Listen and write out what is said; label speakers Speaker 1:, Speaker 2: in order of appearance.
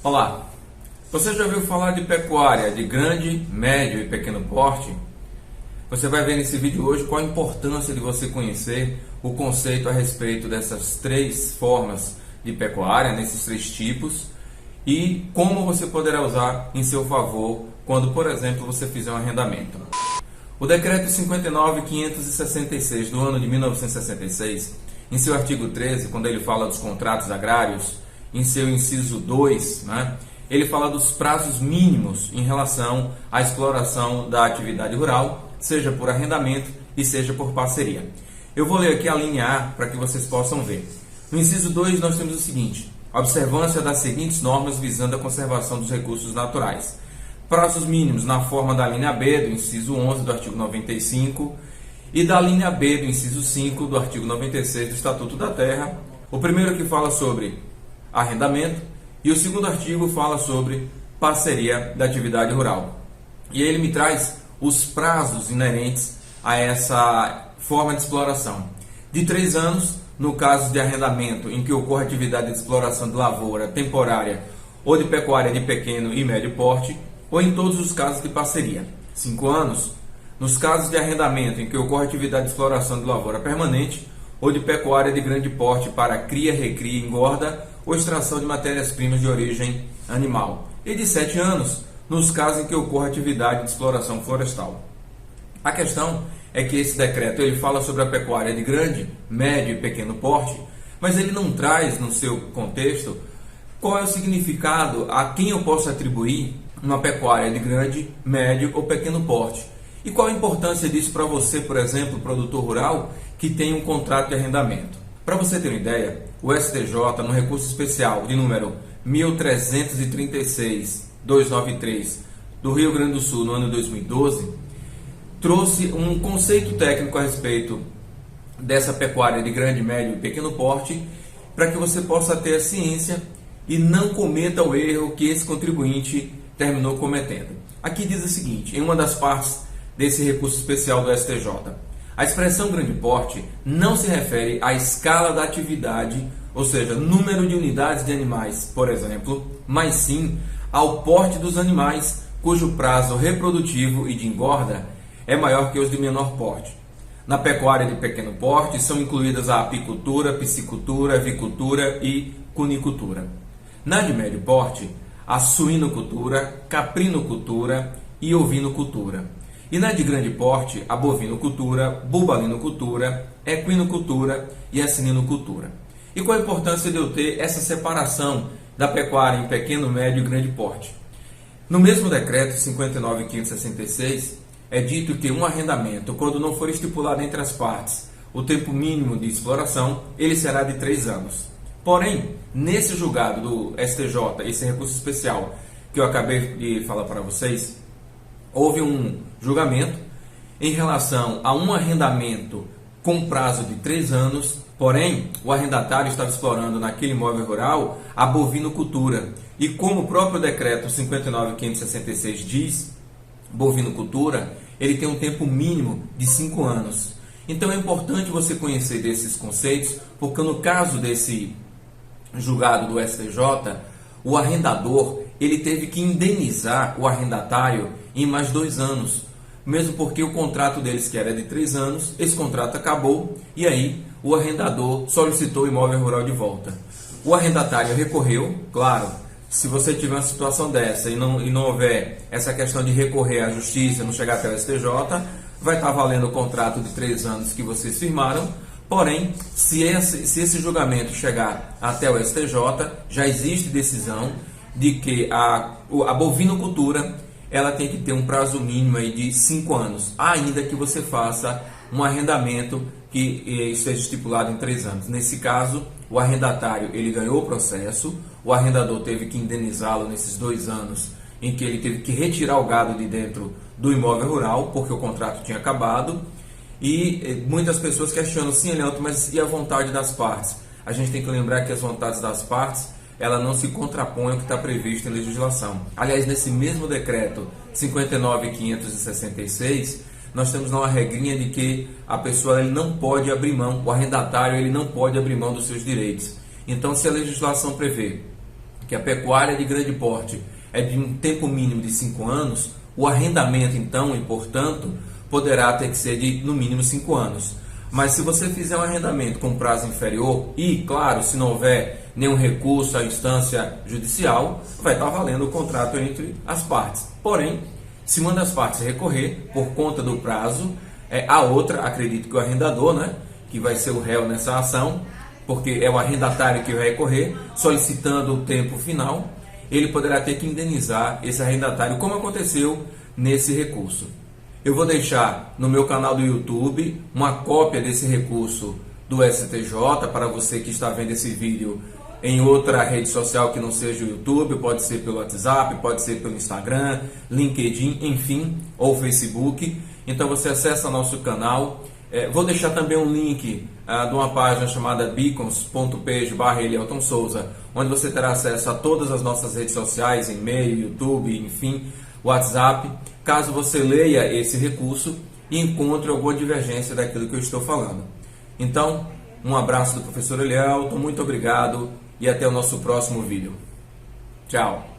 Speaker 1: Olá, você já ouviu falar de pecuária de grande, médio e pequeno porte? Você vai ver nesse vídeo hoje qual a importância de você conhecer o conceito a respeito dessas três formas de pecuária, nesses três tipos, e como você poderá usar em seu favor quando, por exemplo, você fizer um arrendamento. O Decreto 59.566 do ano de 1966, em seu artigo 13, quando ele fala dos contratos agrários, em seu inciso 2, ele fala dos prazos mínimos em relação à exploração da atividade rural, seja por arrendamento e seja por parceria. Eu vou ler aqui a linha A para que vocês possam ver. No inciso 2 nós temos o seguinte: observância das seguintes normas visando a conservação dos recursos naturais. Prazos mínimos na forma da linha B do inciso 11 do artigo 95 e da linha B do inciso 5 do artigo 96 do Estatuto da Terra. O primeiro que fala sobre arrendamento e o segundo artigo fala sobre parceria da atividade rural. E ele me traz os prazos inerentes a essa forma de exploração. De 3 anos, no caso de arrendamento em que ocorre atividade de exploração de lavoura temporária ou de pecuária de pequeno e médio porte, ou em todos os casos de parceria. 5 anos, nos casos de arrendamento em que ocorre atividade de exploração de lavoura permanente ou de pecuária de grande porte para cria, recria, engorda ou extração de matérias-primas de origem animal. E de 7 anos, nos casos em que ocorre atividade de exploração florestal. A questão é que esse decreto ele fala sobre a pecuária de grande, médio e pequeno porte, mas ele não traz no seu contexto qual é o significado a quem eu posso atribuir uma pecuária de grande, médio ou pequeno porte. E qual a importância disso para você, por exemplo, produtor rural, que tem um contrato de arrendamento? Para você ter uma ideia, o STJ, no recurso especial de número 1336-293 do Rio Grande do Sul, no ano 2012, trouxe um conceito técnico a respeito dessa pecuária de grande, médio e pequeno porte, para que você possa ter a ciência e não cometa o erro que esse contribuinte terminou cometendo. Aqui diz o seguinte, em uma das partes desse recurso especial do STJ: a expressão grande porte não se refere à escala da atividade, ou seja, número de unidades de animais, por exemplo, mas sim ao porte dos animais cujo prazo reprodutivo e de engorda é maior que os de menor porte. Na pecuária de pequeno porte são incluídas a apicultura, piscicultura, avicultura e cunicultura. Na de médio porte, a suinocultura, caprinocultura e ovinocultura. E na de grande porte, a bovinocultura, bubalinocultura, equinocultura e a suinocultura. E qual a importância de eu ter essa separação da pecuária em pequeno, médio e grande porte? No mesmo decreto 59.566, é dito que um arrendamento, quando não for estipulado entre as partes o tempo mínimo de exploração, ele será de 3 anos. Porém, nesse julgado do STJ, esse recurso especial que eu acabei de falar para vocês, houve um julgamento em relação a um arrendamento com prazo de 3 anos, porém o arrendatário estava explorando naquele imóvel rural a bovinocultura. E como o próprio decreto 59.566 diz, bovinocultura, ele tem um tempo mínimo de 5 anos. Então é importante você conhecer desses conceitos, porque no caso desse julgado do STJ, o arrendador ele teve que indenizar o arrendatário em mais 2 anos, mesmo porque o contrato deles, que era de 3 anos, esse contrato acabou e aí o arrendador solicitou o imóvel rural de volta. O arrendatário recorreu, claro, se você tiver uma situação dessa e não houver essa questão de recorrer à justiça, não chegar até o STJ, vai estar valendo o contrato de 3 anos que vocês firmaram. Porém, se esse julgamento chegar até o STJ, já existe decisão de que a bovinocultura ela tem que ter um prazo mínimo aí de 5 anos, ainda que você faça um arrendamento que esteja estipulado em 3 anos. Nesse caso, o arrendatário ele ganhou o processo, o arrendador teve que indenizá-lo nesses 2 anos em que ele teve que retirar o gado de dentro do imóvel rural, porque o contrato tinha acabado. E muitas pessoas questionam, sim, Leandro, mas e a vontade das partes? A gente tem que lembrar que as vontades das partes, ela não se contrapõe ao que está previsto em legislação. Aliás, nesse mesmo decreto 59.566, nós temos lá uma regrinha de que a pessoa ele não pode abrir mão, o arrendatário ele não pode abrir mão dos seus direitos. Então, se a legislação prevê que a pecuária de grande porte é de um tempo mínimo de 5 anos, o arrendamento então, e portanto, poderá ter que ser de no mínimo 5 anos. Mas se você fizer um arrendamento com prazo inferior e, claro, se não houver nenhum recurso à instância judicial, vai estar valendo o contrato entre as partes. Porém, se uma das partes recorrer por conta do prazo, a outra, acredito que o arrendador, né, que vai ser o réu nessa ação, porque é o arrendatário que vai recorrer, solicitando o tempo final, ele poderá ter que indenizar esse arrendatário, como aconteceu nesse recurso. Eu vou deixar no meu canal do YouTube uma cópia desse recurso do STJ para você que está vendo esse vídeo em outra rede social que não seja o YouTube, pode ser pelo WhatsApp, pode ser pelo Instagram, LinkedIn, enfim, ou Facebook. Então você acessa nosso canal. Vou deixar também um link de uma página chamada beacons.page/Elielton Souza, onde você terá acesso a todas as nossas redes sociais, e-mail, YouTube, enfim, WhatsApp, caso você leia esse recurso e encontre alguma divergência daquilo que eu estou falando. Então, um abraço do professor Elielton, muito obrigado e até o nosso próximo vídeo. Tchau!